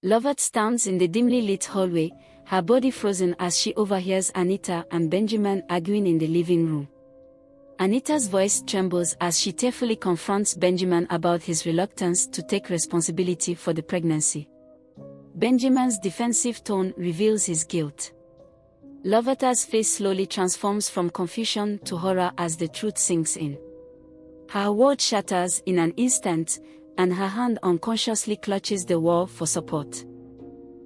Loveth stands in the dimly lit hallway, her body frozen as she overhears Anita and Benjamin arguing in the living room. Anita's voice trembles as she tearfully confronts Benjamin about his reluctance to take responsibility for the pregnancy. Benjamin's defensive tone reveals his guilt. Loveth's face slowly transforms from confusion to horror as the truth sinks in. Her world shatters in an instant, and her hand unconsciously clutches the wall for support.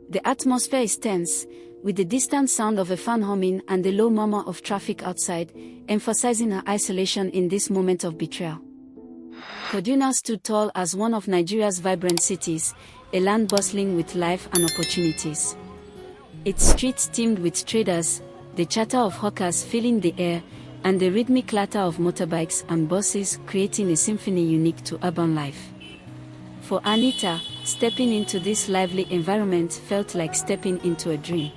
The atmosphere is tense, with the distant sound of a fan humming and the low murmur of traffic outside, emphasizing her isolation in this moment of betrayal. Kaduna stood tall as one of Nigeria's vibrant cities, a land bustling with life and opportunities. Its streets teemed with traders, the chatter of hawkers filling the air, and the rhythmic clatter of motorbikes and buses creating a symphony unique to urban life. For Anita, stepping into this lively environment felt like stepping into a dream.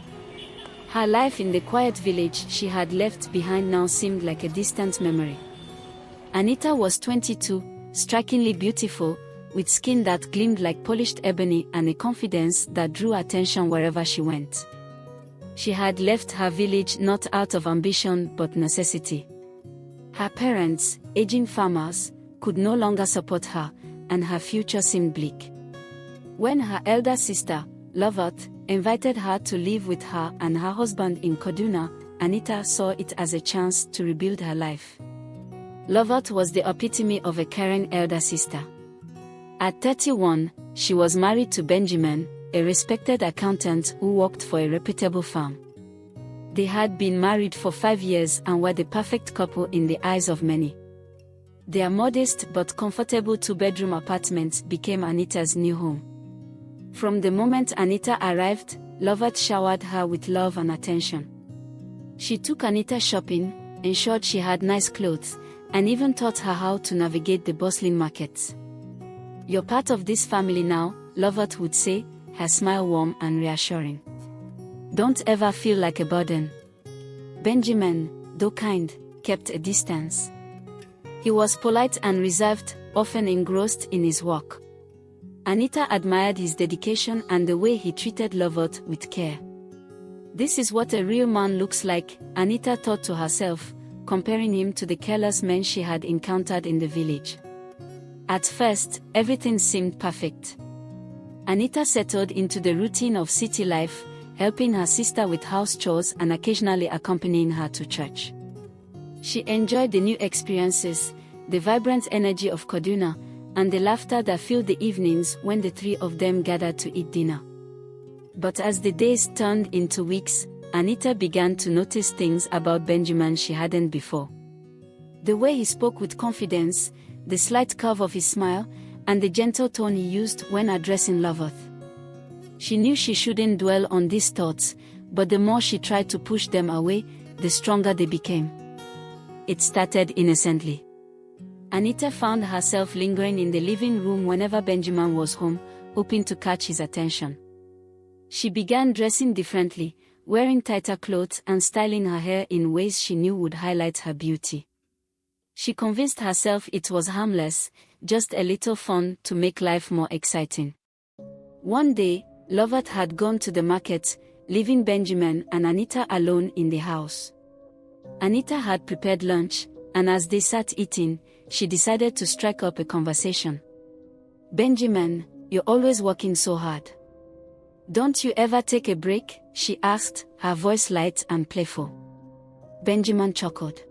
Her life in the quiet village she had left behind now seemed like a distant memory. Anita was 22, strikingly beautiful, with skin that gleamed like polished ebony and a confidence that drew attention wherever she went. She had left her village not out of ambition but necessity. Her parents, aging farmers, could no longer support her, and her future seemed bleak. When her elder sister, Loveth, invited her to live with her and her husband in Kaduna, Anita saw it as a chance to rebuild her life. Loveth was the epitome of a caring elder sister. At 31, she was married to Benjamin, a respected accountant who worked for a reputable firm. They had been married for 5 years and were the perfect couple in the eyes of many. Their modest but comfortable two-bedroom apartment became Anita's new home. From the moment Anita arrived, Loveth showered her with love and attention. She took Anita shopping, ensured she had nice clothes, and even taught her how to navigate the bustling markets. "You're part of this family now," Loveth would say, her smile warm and reassuring. "Don't ever feel like a burden." Benjamin, though kind, kept a distance. He was polite and reserved, often engrossed in his work. Anita admired his dedication and the way he treated Loveth with care. "This is what a real man looks like," Anita thought to herself, comparing him to the careless men she had encountered in the village. At first, everything seemed perfect. Anita settled into the routine of city life, helping her sister with house chores and occasionally accompanying her to church. She enjoyed the new experiences, the vibrant energy of Kaduna, and the laughter that filled the evenings when the three of them gathered to eat dinner. But as the days turned into weeks, Anita began to notice things about Benjamin she hadn't before. The way he spoke with confidence, the slight curve of his smile, and the gentle tone he used when addressing Loveth. She knew she shouldn't dwell on these thoughts, but the more she tried to push them away, the stronger they became. It started innocently. Anita found herself lingering in the living room whenever Benjamin was home, hoping to catch his attention. She began dressing differently, wearing tighter clothes and styling her hair in ways she knew would highlight her beauty. She convinced herself it was harmless, just a little fun to make life more exciting. One day, Loveth had gone to the market, leaving Benjamin and Anita alone in the house. Anita had prepared lunch, and as they sat eating, she decided to strike up a conversation. "Benjamin, you're always working so hard. Don't you ever take a break?" she asked, her voice light and playful. Benjamin chuckled.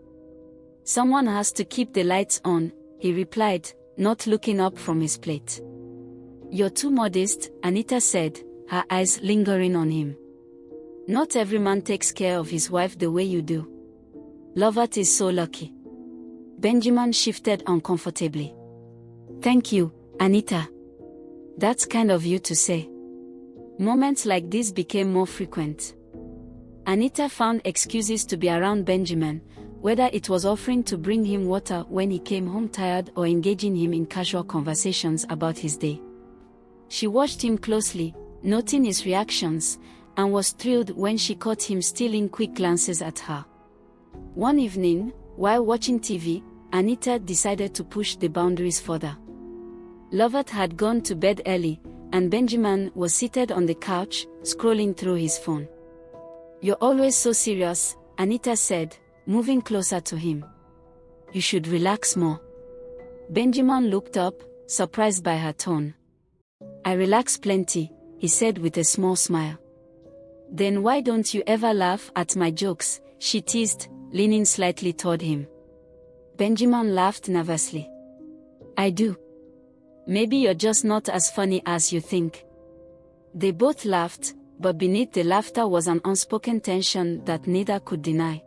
"Someone has to keep the lights on," he replied, not looking up from his plate. "You're too modest," Anita said, her eyes lingering on him. "Not every man takes care of his wife the way you do. Loveth is so lucky." Benjamin shifted uncomfortably. "Thank you, Anita. That's kind of you to say." Moments like this became more frequent. Anita found excuses to be around Benjamin, whether it was offering to bring him water when he came home tired or engaging him in casual conversations about his day. She watched him closely, noting his reactions, and was thrilled when she caught him stealing quick glances at her. One evening, while watching TV, Anita decided to push the boundaries further. Loveth had gone to bed early, and Benjamin was seated on the couch, scrolling through his phone. "You're always so serious," Anita said, moving closer to him. "You should relax more." Benjamin looked up, surprised by her tone. "I relax plenty," he said with a small smile. "Then why don't you ever laugh at my jokes?" she teased, leaning slightly toward him. Benjamin laughed nervously. "I do. Maybe you're just not as funny as you think." They both laughed, but beneath the laughter was an unspoken tension that neither could deny.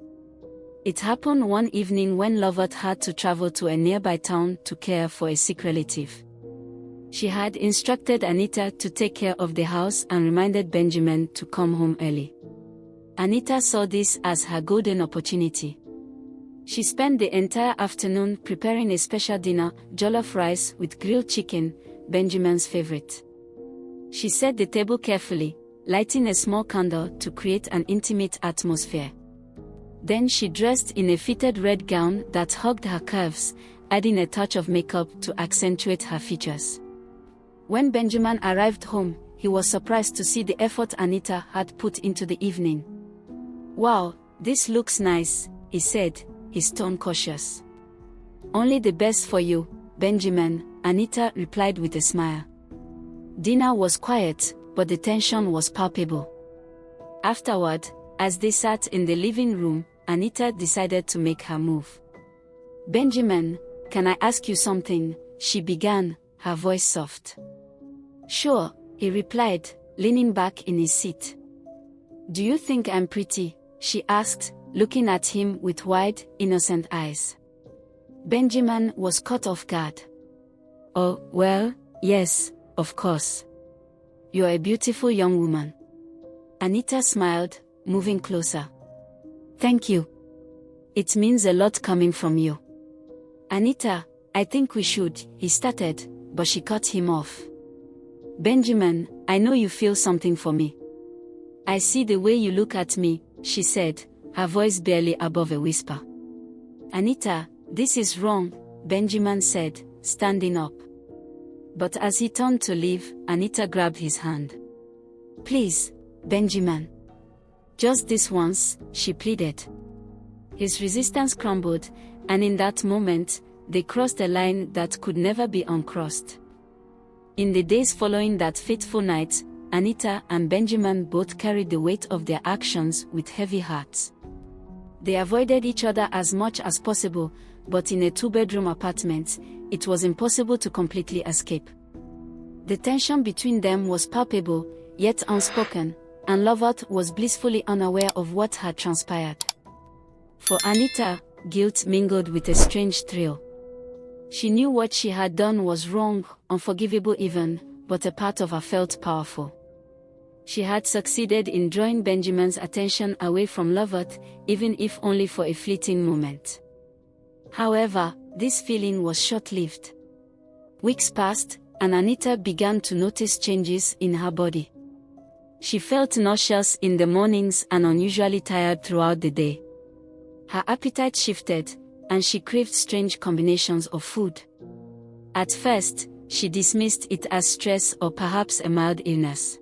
It happened one evening when Loveth had to travel to a nearby town to care for a sick relative. She had instructed Anita to take care of the house and reminded Benjamin to come home early. Anita saw this as her golden opportunity. She spent the entire afternoon preparing a special dinner, jollof rice with grilled chicken, Benjamin's favorite. She set the table carefully, lighting a small candle to create an intimate atmosphere. Then she dressed in a fitted red gown that hugged her curves, adding a touch of makeup to accentuate her features. When Benjamin arrived home, he was surprised to see the effort Anita had put into the evening. "Wow, this looks nice," he said, his tone cautious. "Only the best for you, Benjamin," Anita replied with a smile. Dinner was quiet, but the tension was palpable. Afterward, as they sat in the living room, Anita decided to make her move. "Benjamin, can I ask you something?" she began, her voice soft. "Sure," he replied, leaning back in his seat. "Do you think I'm pretty?" she asked, looking at him with wide, innocent eyes. Benjamin was caught off guard. "Oh, well, yes, of course. You're a beautiful young woman." Anita smiled, moving closer. "Thank you. It means a lot coming from you." "Anita, I think we should," he started, but she cut him off. "Benjamin, I know you feel something for me. I see the way you look at me," she said, her voice barely above a whisper. "Anita, this is wrong," Benjamin said, standing up. But as he turned to leave, Anita grabbed his hand. "Please, Benjamin. Just this once," she pleaded. His resistance crumbled, and in that moment, they crossed a line that could never be uncrossed. In the days following that fateful night, Anita and Benjamin both carried the weight of their actions with heavy hearts. They avoided each other as much as possible, but in a two-bedroom apartment, it was impossible to completely escape. The tension between them was palpable, yet unspoken, and Loveth was blissfully unaware of what had transpired. For Anita, guilt mingled with a strange thrill. She knew what she had done was wrong, unforgivable even, but a part of her felt powerful. She had succeeded in drawing Benjamin's attention away from Loveth, even if only for a fleeting moment. However, this feeling was short-lived. Weeks passed, and Anita began to notice changes in her body. She felt nauseous in the mornings and unusually tired throughout the day. Her appetite shifted, and she craved strange combinations of food. At first, she dismissed it as stress or perhaps a mild illness.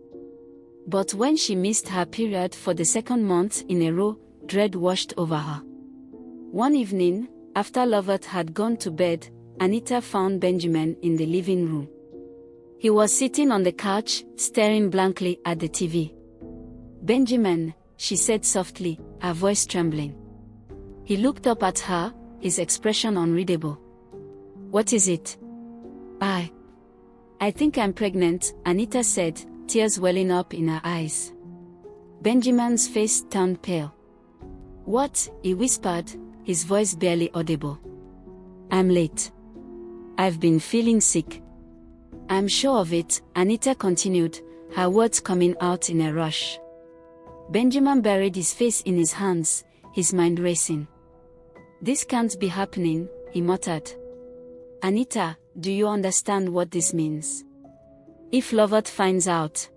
But when she missed her period for the second month in a row, dread washed over her. One evening, after Loveth had gone to bed, Anita found Benjamin in the living room. He was sitting on the couch, staring blankly at the TV. "Benjamin," she said softly, her voice trembling. He looked up at her, his expression unreadable. "What is it?" I think I'm pregnant," Anita said, tears welling up in her eyes. Benjamin's face turned pale. "What?" he whispered, his voice barely audible. "I'm late. I've been feeling sick." "I'm sure of it," Anita continued, her words coming out in a rush. Benjamin buried his face in his hands, his mind racing. "This can't be happening," he muttered. "Anita, do you understand what this means? If Loveth finds out..."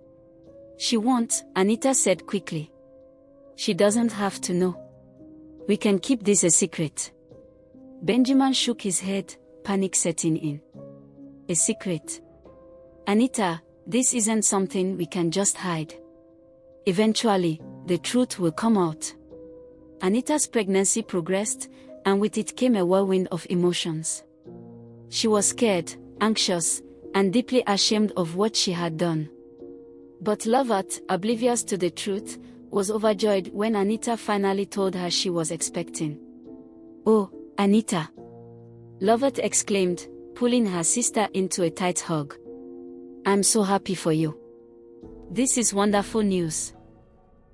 "She won't," Anita said quickly. "She doesn't have to know. We can keep this a secret." Benjamin shook his head, panic setting in. "A secret? Anita, This isn't something we can just hide. Eventually, the truth will come out. Anita's pregnancy progressed, and with it came a whirlwind of emotions. She was scared, anxious, and deeply ashamed of what she had done. But Loveth, oblivious to the truth, was overjoyed when Anita finally told her she was expecting. "Oh, Anita!" Loveth exclaimed, pulling her sister into a tight hug. "I'm so happy for you. This is wonderful news."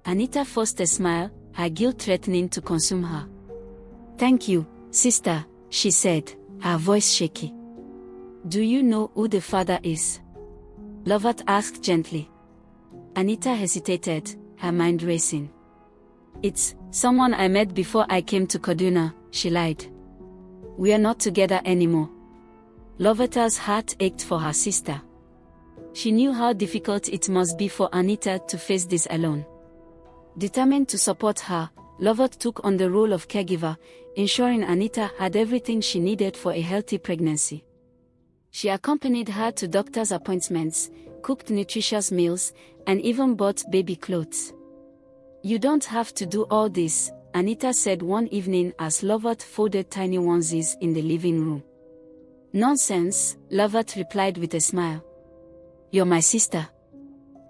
Anita forced a smile, her guilt threatening to consume her. "Thank you, sister," she said, her voice shaky. "Do you know who the father is?" Loveth asked gently. Anita hesitated, her mind racing. "It's someone I met before I came to Kaduna," she lied. "We are not together anymore." Loveth's heart ached for her sister. She knew how difficult it must be for Anita to face this alone. Determined to support her, Loveth took on the role of caregiver, ensuring Anita had everything she needed for a healthy pregnancy. She accompanied her to doctor's appointments, cooked nutritious meals, and even bought baby clothes. "You don't have to do all this," Anita said one evening as Loveth folded tiny onesies in the living room. "Nonsense," Loveth replied with a smile. "You're my sister.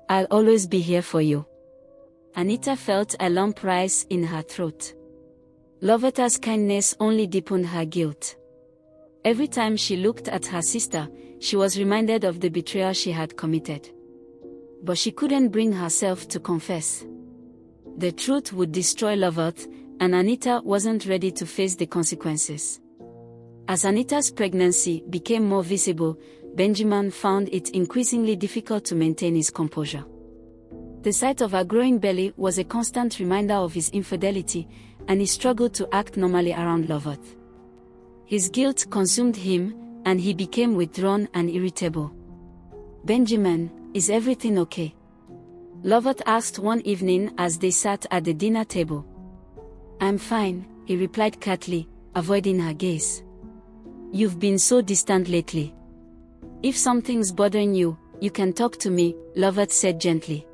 I'll always be here for you." Anita felt a lump rise in her throat. Loveth's kindness only deepened her guilt. Every time she looked at her sister, she was reminded of the betrayal she had committed. But she couldn't bring herself to confess. The truth would destroy Loveth, and Anita wasn't ready to face the consequences. As Anita's pregnancy became more visible, Benjamin found it increasingly difficult to maintain his composure. The sight of her growing belly was a constant reminder of his infidelity, and he struggled to act normally around Loveth. His guilt consumed him, and he became withdrawn and irritable. "Benjamin, is everything okay?" Loveth asked one evening as they sat at the dinner table. "I'm fine," he replied curtly, avoiding her gaze. "You've been so distant lately. If something's bothering you, you can talk to me," Loveth said gently.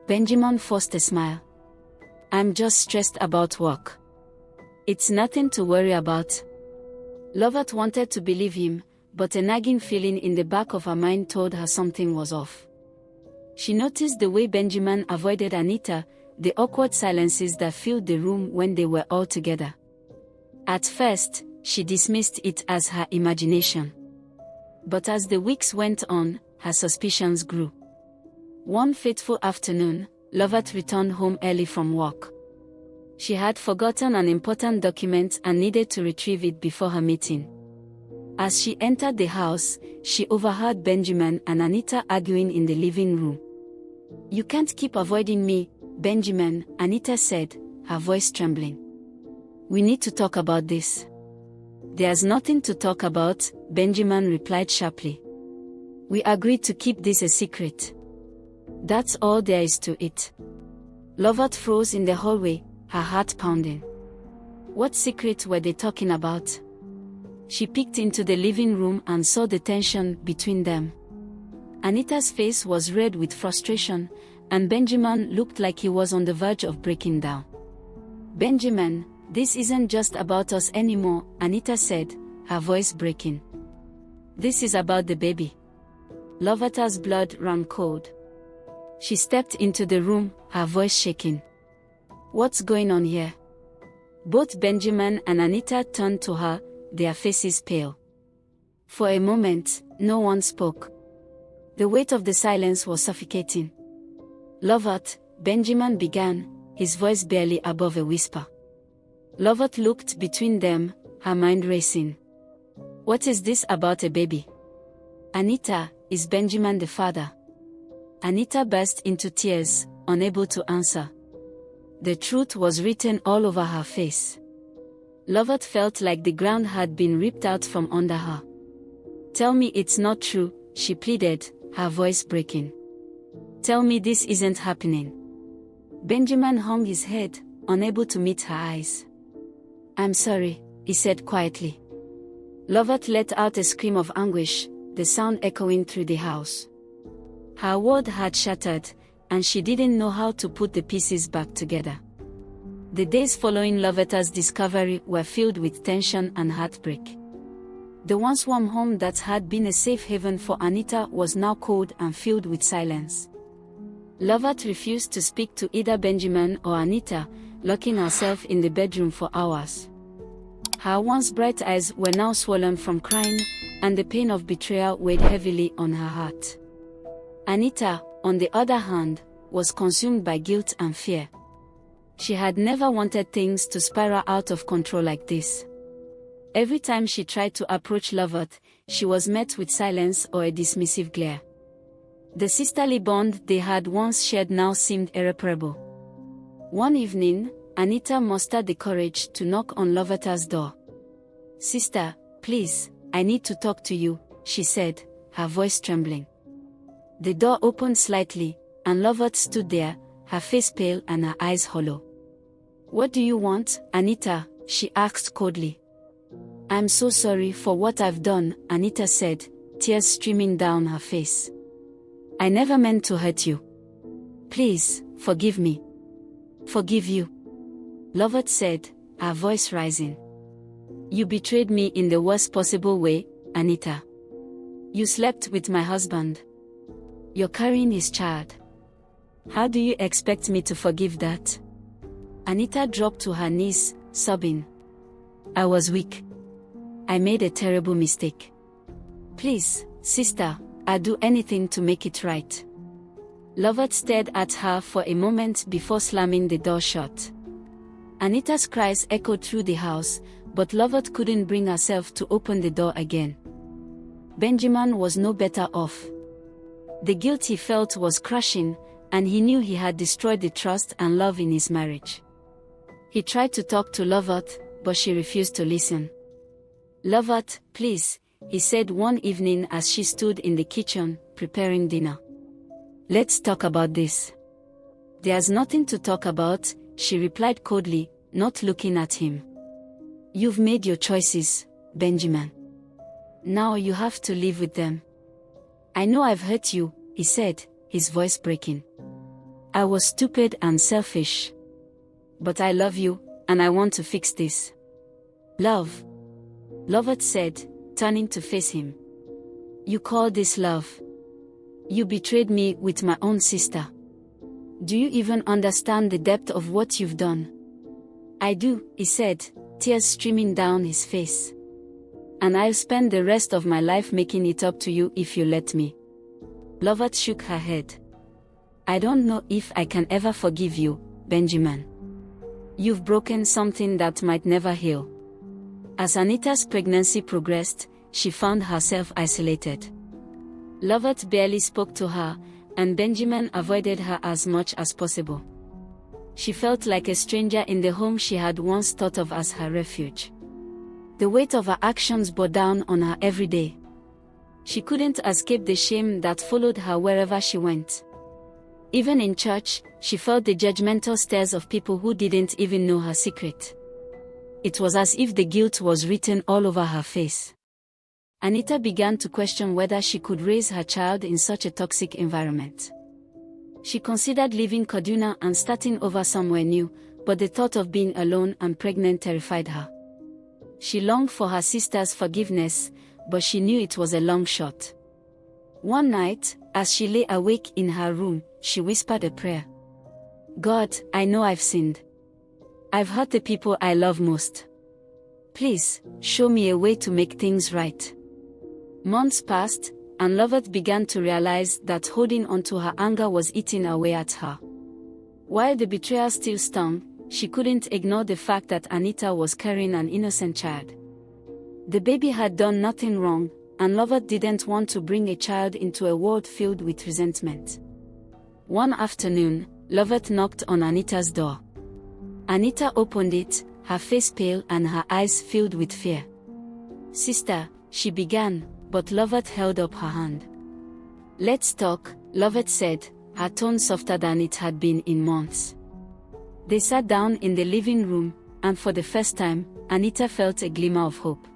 Benjamin forced a smile. "I'm just stressed about work." "It's nothing to worry about." Loveth wanted to believe him, but a nagging feeling in the back of her mind told her something was off. She noticed the way Benjamin avoided Anita, the awkward silences that filled the room when they were all together. At first, she dismissed it as her imagination. But as the weeks went on, her suspicions grew. One fateful afternoon, Loveth returned home early from work. She had forgotten an important document and needed to retrieve it before her meeting. As she entered the house, she overheard Benjamin and Anita arguing in the living room. "You can't keep avoiding me, Benjamin," Anita said, her voice trembling. "We need to talk about this." "There's nothing to talk about," Benjamin replied sharply. "We agreed to keep this a secret. That's all there is to it." Loveth froze in the hallway, her heart pounding. What secret were they talking about? She peeked into the living room and saw the tension between them. Anita's face was red with frustration, and Benjamin looked like he was on the verge of breaking down. "Benjamin, this isn't just about us anymore," Anita said, her voice breaking. "This is about the baby." Loveth's blood ran cold. She stepped into the room, her voice shaking. "What's going on here?" Both Benjamin and Anita turned to her, their faces pale. For a moment, no one spoke. The weight of the silence was suffocating. "Loveth," Benjamin began, his voice barely above a whisper. Loveth looked between them, her mind racing. "What is this about a baby?" "Anita, is Benjamin the father?" Anita burst into tears, unable to answer. The truth was written all over her face. Loveth felt like the ground had been ripped out from under her. "Tell me it's not true," she pleaded, her voice breaking. "Tell me this isn't happening." Benjamin hung his head, unable to meet her eyes. "I'm sorry," he said quietly. Loveth let out a scream of anguish, the sound echoing through the house. Her world had shattered, and she didn't know how to put the pieces back together. The days following Loveth's discovery were filled with tension and heartbreak. The once warm home that had been a safe haven for Anita was now cold and filled with silence. Loveth refused to speak to either Benjamin or Anita, locking herself in the bedroom for hours. Her once bright eyes were now swollen from crying, and the pain of betrayal weighed heavily on her heart. Anita, on the other hand, was consumed by guilt and fear. She had never wanted things to spiral out of control like this. Every time she tried to approach Loveth, she was met with silence or a dismissive glare. The sisterly bond they had once shared now seemed irreparable. One evening, Anita mustered the courage to knock on Loveth's door. "Sister, please, I need to talk to you," she said, her voice trembling. The door opened slightly, and Loveth stood there, her face pale and her eyes hollow. "What do you want, Anita?" she asked coldly. "I'm so sorry for what I've done," Anita said, tears streaming down her face. "I never meant to hurt you. Please, forgive me." "Forgive you?" Loveth said, her voice rising. "You betrayed me in the worst possible way, Anita. You slept with my husband. You're carrying his child. How do you expect me to forgive that?" Anita dropped to her knees, sobbing. "I was weak. I made a terrible mistake. Please, sister, I'll do anything to make it right." Loveth stared at her for a moment before slamming the door shut. Anita's cries echoed through the house, but Loveth couldn't bring herself to open the door again. Benjamin was no better off. The guilt he felt was crushing, and he knew he had destroyed the trust and love in his marriage. He tried to talk to Loveth, but she refused to listen. "Loveth, please," he said one evening as she stood in the kitchen, preparing dinner. "Let's talk about this." "There's nothing to talk about," she replied coldly, not looking at him. "You've made your choices, Benjamin. Now you have to live with them." "I know I've hurt you," he said, his voice breaking. "I was stupid and selfish. But I love you, and I want to fix this." "Love?" Loveth said, turning to face him. "You call this love? You betrayed me with my own sister. Do you even understand the depth of what you've done?" "I do," he said, tears streaming down his face. "And I'll spend the rest of my life making it up to you if you let me." Loveth shook her head. "I don't know if I can ever forgive you, Benjamin. You've broken something that might never heal." As Anita's pregnancy progressed, she found herself isolated. Loveth barely spoke to her, and Benjamin avoided her as much as possible. She felt like a stranger in the home she had once thought of as her refuge. The weight of her actions bore down on her every day. She couldn't escape the shame that followed her wherever she went. Even in church, she felt the judgmental stares of people who didn't even know her secret. It was as if the guilt was written all over her face. Anita began to question whether she could raise her child in such a toxic environment. She considered leaving Kaduna and starting over somewhere new, but the thought of being alone and pregnant terrified her. She longed for her sister's forgiveness, but she knew it was a long shot. One night, as she lay awake in her room, she whispered a prayer. "God, I know I've sinned. I've hurt the people I love most. Please, show me a way to make things right." Months passed, and Loveth began to realize that holding onto her anger was eating away at her. While the betrayal still stung, she couldn't ignore the fact that Anita was carrying an innocent child. The baby had done nothing wrong, and Loveth didn't want to bring a child into a world filled with resentment. One afternoon, Loveth knocked on Anita's door. Anita opened it, her face pale and her eyes filled with fear. "Sister," she began, but Loveth held up her hand. "Let's talk," Loveth said, her tone softer than it had been in months. They sat down in the living room, and for the first time, Anita felt a glimmer of hope.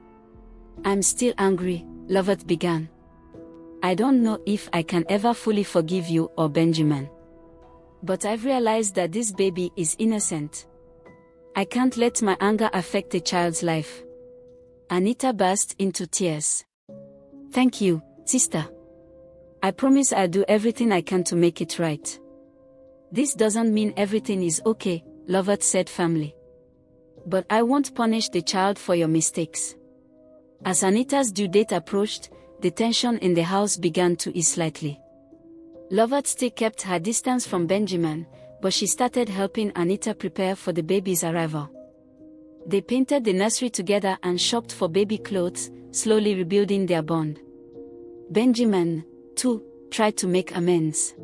"I'm still angry," Loveth began. I don't know if I can ever fully forgive you or Benjamin. But I've realized that this baby is innocent. I can't let my anger affect a child's life." Anita burst into tears. "Thank you, sister. I promise I'll do everything I can to make it right." "This doesn't mean everything is okay," Loveth said firmly. "But I won't punish the child for your mistakes." As Anita's due date approached, the tension in the house began to ease slightly. Loveth still kept her distance from Benjamin, but she started helping Anita prepare for the baby's arrival. They painted the nursery together and shopped for baby clothes, slowly rebuilding their bond. Benjamin, too, tried to make amends.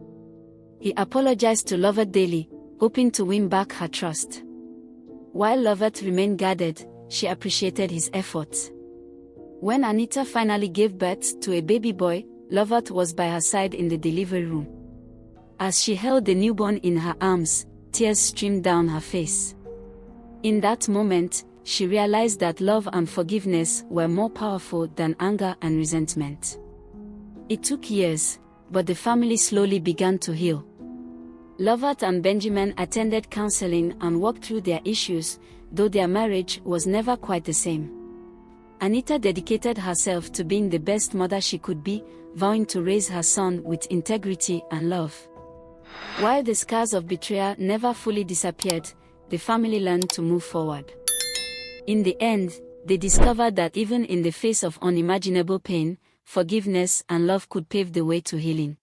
He apologized to Loveth daily, hoping to win back her trust. While Loveth remained guarded, she appreciated his efforts. When Anita finally gave birth to a baby boy, Loveth was by her side in the delivery room. As she held the newborn in her arms, tears streamed down her face. In that moment, she realized that love and forgiveness were more powerful than anger and resentment. It took years, but the family slowly began to heal. Loveth and Benjamin attended counseling and worked through their issues, though their marriage was never quite the same. Anita dedicated herself to being the best mother she could be, vowing to raise her son with integrity and love. While the scars of betrayal never fully disappeared, the family learned to move forward. In the end, they discovered that even in the face of unimaginable pain, forgiveness and love could pave the way to healing.